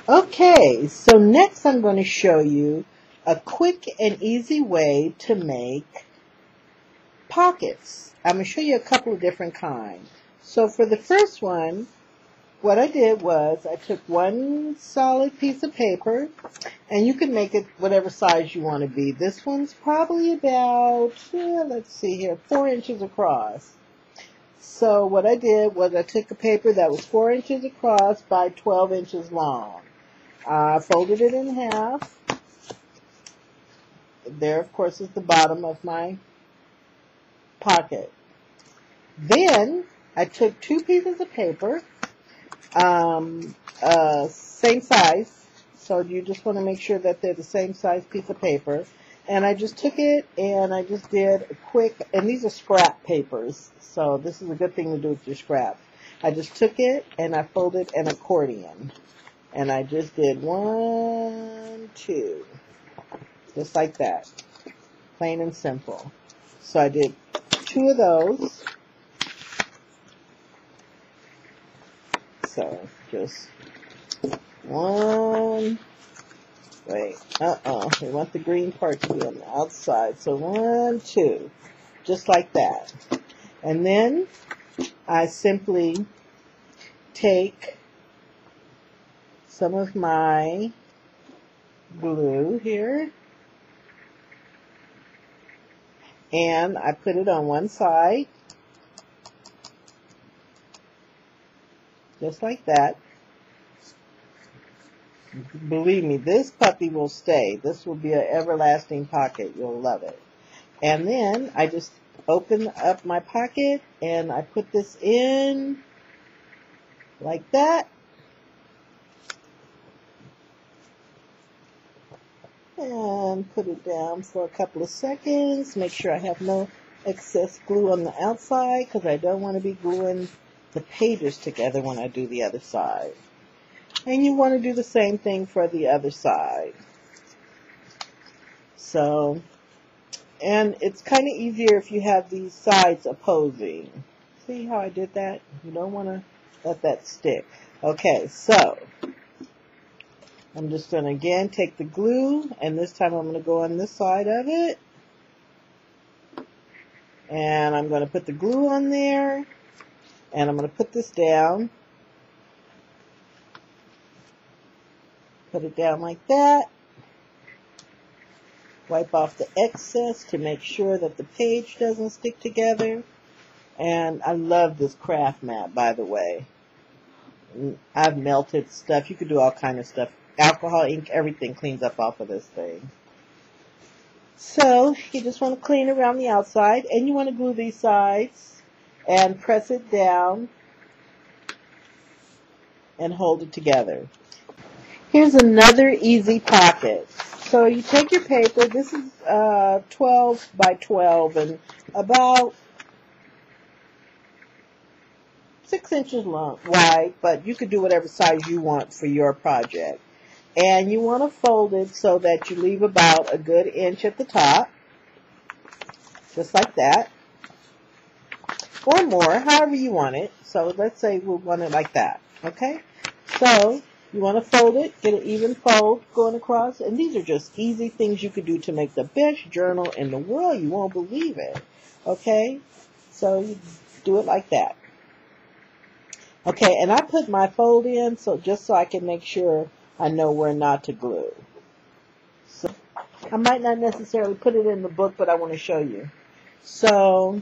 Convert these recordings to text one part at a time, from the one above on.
Okay, so next I'm going to show you a quick and easy way to make pockets. I'm going to show you a couple of different kinds. So for the first one, what I did was I took one solid piece of paper, and you can make it whatever size you want to be. This one's probably about, let's see here, 4 inches across. So what I did was I took a paper that was 4 inches across by 12 inches long. I folded it in half. There, of course, is the bottom of my pocket. Then I took 2 pieces of paper, same size. So you just want to make sure that they're the same size piece of paper. And I just took it and I just did a quick, and these are scrap papers, so this is a good thing to do with your scraps. I just took it and I folded an accordion. And I just did 1, 2, just like that, plain and simple. So I did 2 of those. So just 1, wait, we want the green part to be on the outside. So 1, 2, just like that. And then I simply take some of my glue here, and I put it on one side, just like that. Believe me, this puppy will stay. This will be an everlasting pocket. You'll love it. And then I just open up my pocket and I put this in like that. And put it down for a couple of seconds. Make sure I have no excess glue on the outside because I don't want to be gluing the pages together when I do the other side. And you want to do the same thing for the other side. So, and it's kind of easier if you have these sides opposing. See how I did that? You don't want to let that stick. Okay, so I'm just going to again take the glue, and this time I'm going to go on this side of it. And I'm going to put the glue on there, and I'm going to put this down. Put it down like that. Wipe off the excess to make sure that the page doesn't stick together. And I love this craft mat, by the way. I've melted stuff. You could do all kind of stuff. Alcohol, ink, everything cleans up off of this thing. So you just want to clean around the outside, and you want to glue these sides and press it down and hold it together. Here's another easy pocket. So you take your paper. This is 12 by 12 and about 6 inches long, wide, but you could do whatever size you want for your project. And you want to fold it so that you leave about a good inch at the top, just like that, or more, however you want it. So let's say we want it like that, okay? So you want to fold it, get an even fold going across, and these are just easy things you could do to make the best journal in the world. You won't believe it, okay? So you do it like that. Okay, and I put my fold in just so I can make sure I know where not to glue. So I might not necessarily put it in the book, but I want to show you. So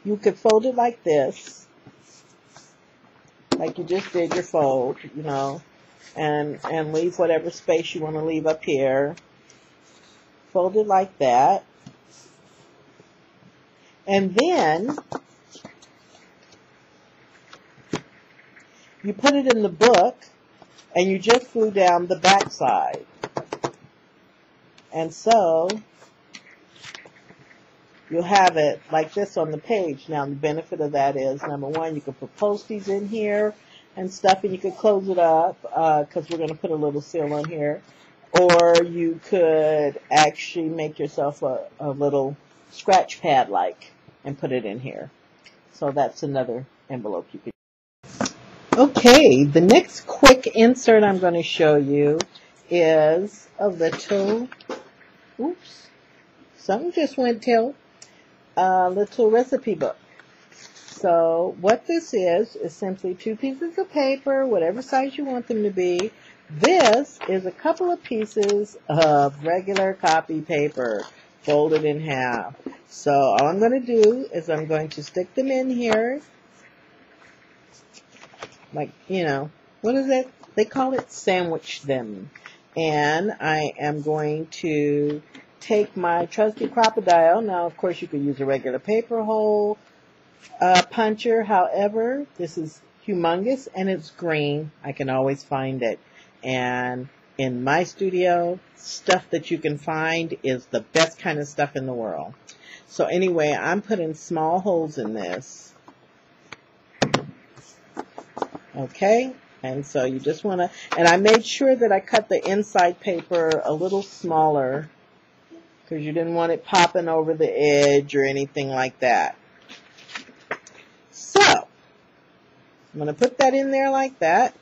you could fold it like this, like you just did your fold, you know, and leave whatever space you want to leave up here. Fold it like that. And then you put it in the book, and you just glue down the back side. And so you'll have it like this on the page. Now the benefit of that is, number one, you can put Post-its in here and stuff, and you could close it up because we're going to put a little seal on here. Or you could actually make yourself a little scratch pad like and put it in here. So that's another envelope you could. Okay, the next quick insert I'm going to show you is a little, oops, something just went till, a little recipe book. So what this is simply 2 pieces of paper, whatever size you want them to be. This is a couple of pieces of regular copy paper folded in half. So all I'm going to do is I'm going to stick them in here. Like, you know, what is it? They call it sandwich them. And I am going to take my trusty crocodile. Now, of course, you could use a regular paper hole puncher. However, this is humongous and it's green. I can always find it. And in my studio, stuff that you can find is the best kind of stuff in the world. So anyway, I'm putting small holes in this. Okay, and so you just want to, and I made sure that I cut the inside paper a little smaller because you didn't want it popping over the edge or anything like that. So, I'm going to put that in there like that,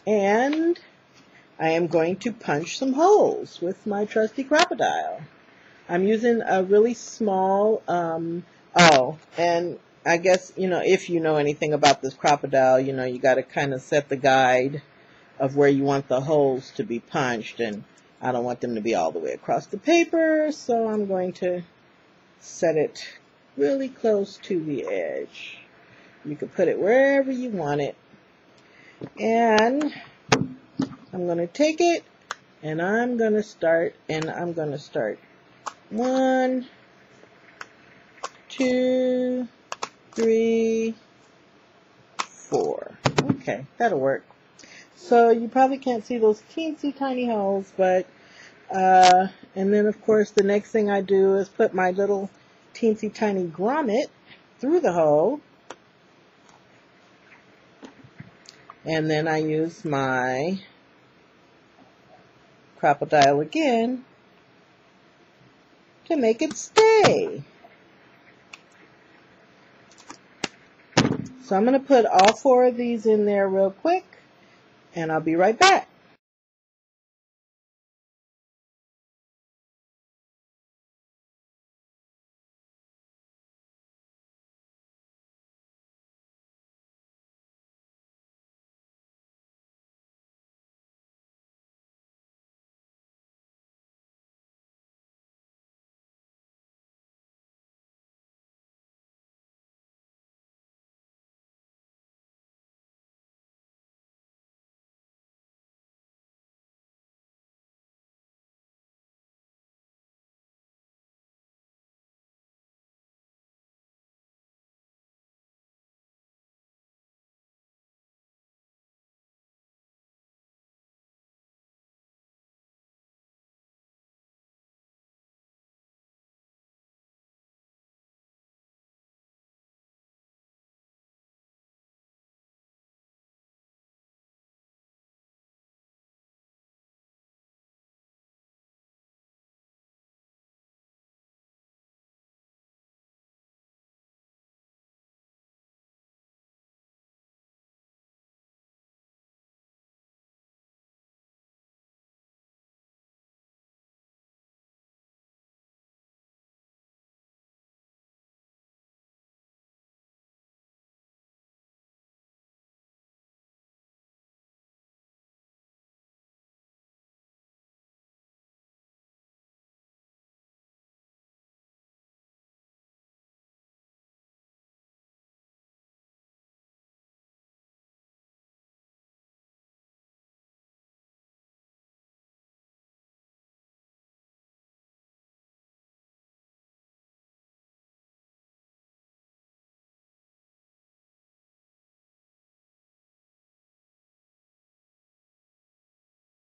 and I am going to punch some holes with my trusty crocodile. I'm using a really small, and I guess, you know, if you know anything about this crocodile, you know, you got to kind of set the guide of where you want the holes to be punched. And I don't want them to be all the way across the paper, so I'm going to set it really close to the edge. You can put it wherever you want it. And I'm going to take it, and I'm going to start, 1, 2, 3, 4. Okay, that'll work. So you probably can't see those teensy tiny holes, but and then of course the next thing I do is put my little teensy tiny grommet through the hole, and then I use my crocodile again to make it stay. So I'm going to put all 4 of these in there real quick, and I'll be right back.